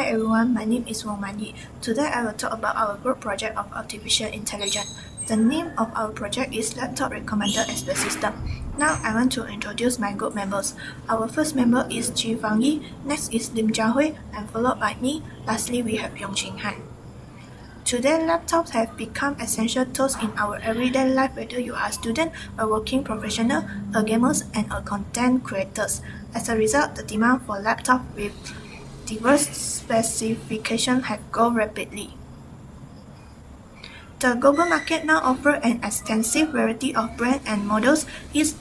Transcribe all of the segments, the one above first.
Hi everyone, my name is Womani. Today I will talk about our group project of artificial intelligence. The name of our project is Laptop Recommender Expert System. Now I want to introduce my group members. Our first member is Chi Fang Yi, next is Lim Jiahui, and followed by me. Lastly, we have Yong Qing Han. Today, laptops have become essential tools in our everyday life, whether you are a student, a working professional, a gamer, and a content creator. As a result, the demand for laptops with diverse specifications has grown rapidly. The global market now offers an extensive variety of brands and models, each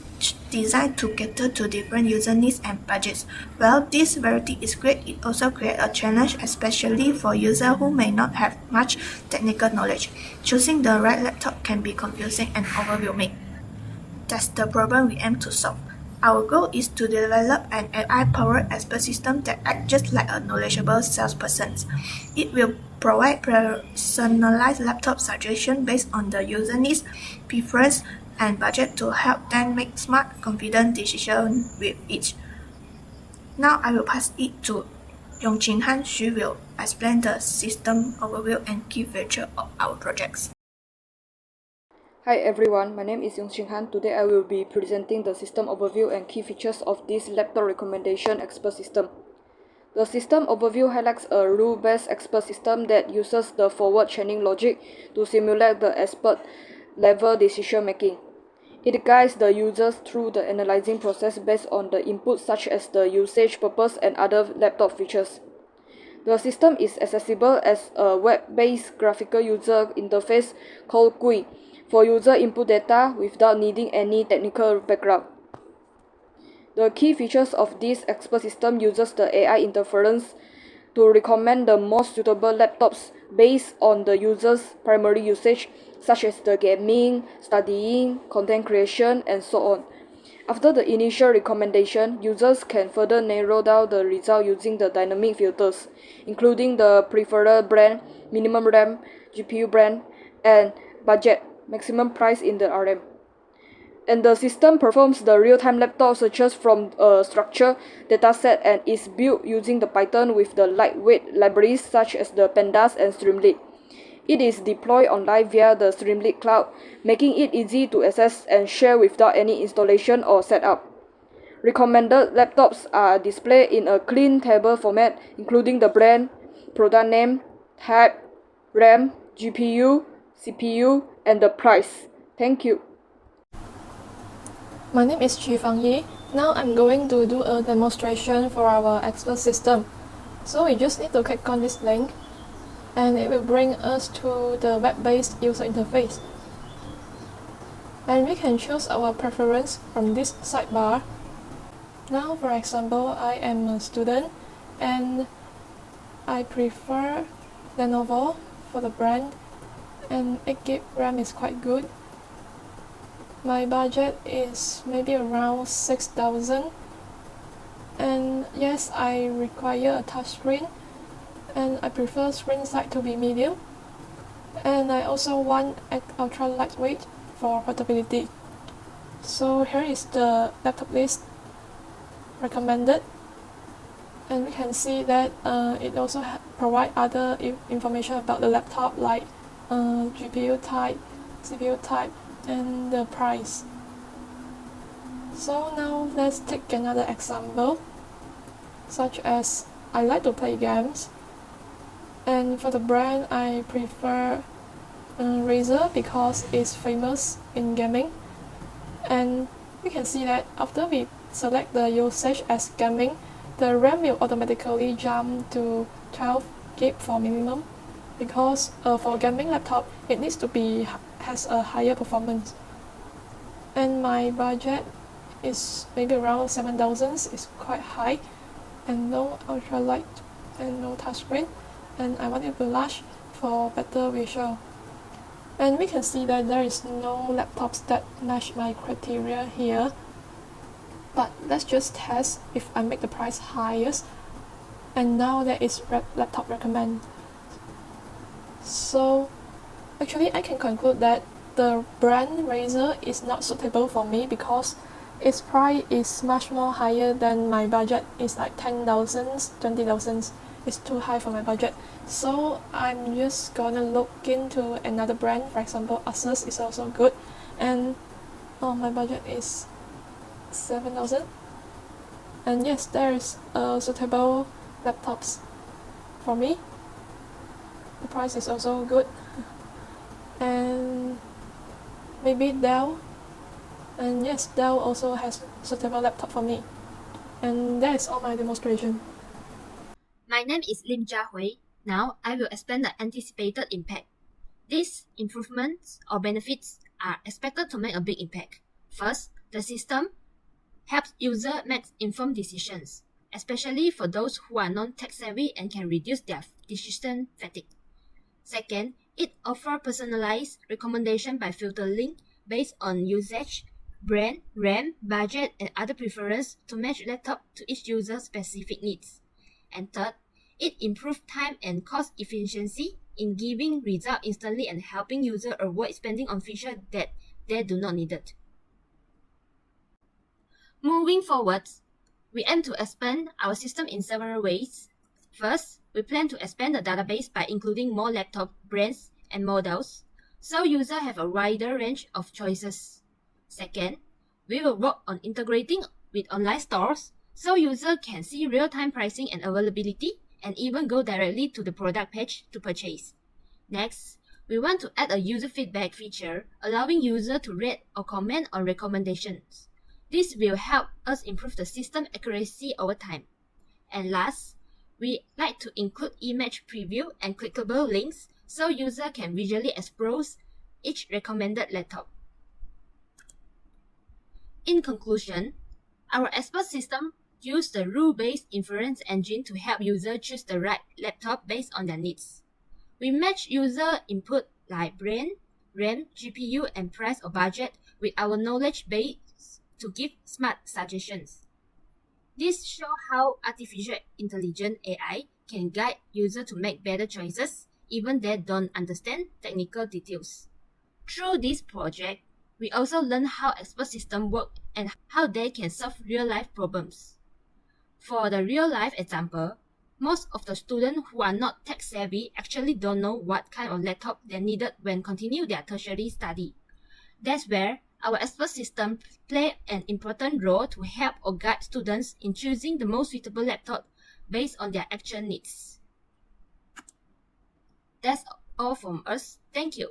designed to cater to different user needs and budgets. While this variety is great, it also creates a challenge, especially for users who may not have much technical knowledge. Choosing the right laptop can be confusing and overwhelming. That's the problem we aim to solve. Our goal is to develop an AI-powered expert system that acts just like a knowledgeable salesperson. It will provide personalized laptop suggestions based on the user needs, preference, and budget to help them make smart, confident decisions with each. Now I will pass it to Yong Qing Han. She will explain the system overview and key features of our projects. Hi everyone, my name is Yong Qing Han. Today I will be presenting the system overview and key features of this laptop recommendation expert system. The system overview highlights a rule-based expert system that uses the forward chaining logic to simulate the expert level decision making. It guides the users through the analyzing process based on the inputs such as the usage purpose and other laptop features. The system is accessible as a web-based graphical user interface called GUI for user input data without needing any technical background. The key features of this expert system uses the AI interference to recommend the most suitable laptops based on the user's primary usage, such as the gaming, studying, content creation, and so on. After the initial recommendation, users can further narrow down the result using the dynamic filters, including the preferred brand, minimum RAM, GPU brand, and budget, maximum price in the RM. And the system performs the real-time laptop searches from a structured dataset and is built using the Python with the lightweight libraries such as the Pandas and Streamlit. It is deployed online via the Streamlit cloud, making it easy to access and share without any installation or setup. Recommended laptops are displayed in a clean table format, including the brand, product name, type, RAM, GPU, CPU, and the price. Thank you. My name is Chi Fang Yi. Now I'm going to do a demonstration for our expert system. So we just need to click on this link and it will bring us to the web-based user interface. And we can choose our preference from this sidebar. Now for example, I am a student and I prefer Lenovo for the brand, and 8GB RAM is quite good. My budget is maybe around 6,000, and yes, I require a touchscreen and I prefer screen size to be medium, and I also want ultra lightweight for portability. So here is the laptop list recommended, and we can see that it also provides other information about the laptop like GPU type, CPU type, and the price. So now let's take another example, such as I like to play games, and for the brand I prefer Razer because it's famous in gaming. And we can see that after we select the usage as gaming, the RAM will automatically jump to 12GB for minimum, because for gaming laptop it needs to be has a higher performance. And my budget is maybe around 7,000, is quite high, and no ultra light and no touchscreen, and I want it to be large for better visual. And we can see that there is no laptops that match my criteria here, but let's just test if I make the price highest, and now there is laptop recommend. So actually I can conclude that the brand Razer is not suitable for me because its price is much more higher than my budget. It's like 10,000, 20,000, is too high for my budget. So I'm just gonna look into another brand. For example, Asus is also good, and my budget is 7,000. And yes, there is suitable laptops for me. The price is also good, and maybe Dell. And yes, Dell also has suitable laptop for me. And that is all my demonstration. My name is Lim Jia Hui. Now I will explain the anticipated impact. These improvements or benefits are expected to make a big impact. First, the system helps users make informed decisions, especially for those who are non-tech savvy and can reduce their decision fatigue. Second, it offers personalized recommendation by filtering based on usage, brand, RAM, budget, and other preferences to match laptop to each user's specific needs. And third, it improves time and cost efficiency in giving results instantly and helping users avoid spending on features that they do not need it. Moving forward, we aim to expand our system in several ways. First, we plan to expand the database by including more laptop brands and models, so users have a wider range of choices. Second, we will work on integrating with online stores, so users can see real-time pricing and availability, and even go directly to the product page to purchase. Next, we want to add a user feedback feature, allowing users to rate or comment on recommendations. This will help us improve the system accuracy over time. And last, we like to include image preview and clickable links so users can visually explore each recommended laptop. In conclusion, our expert system uses the rule-based inference engine to help users choose the right laptop based on their needs. We match user input like brand, RAM, GPU, and price or budget with our knowledge base to give smart suggestions. This shows how artificial intelligence AI can guide users to make better choices, even they don't understand technical details. Through this project, we also learn how expert systems work and how they can solve real-life problems. For the real-life example, most of the students who are not tech-savvy actually don't know what kind of laptop they needed when continuing their tertiary study. That's where our expert system play an important role to help or guide students in choosing the most suitable laptop based on their actual needs. That's all from us. Thank you.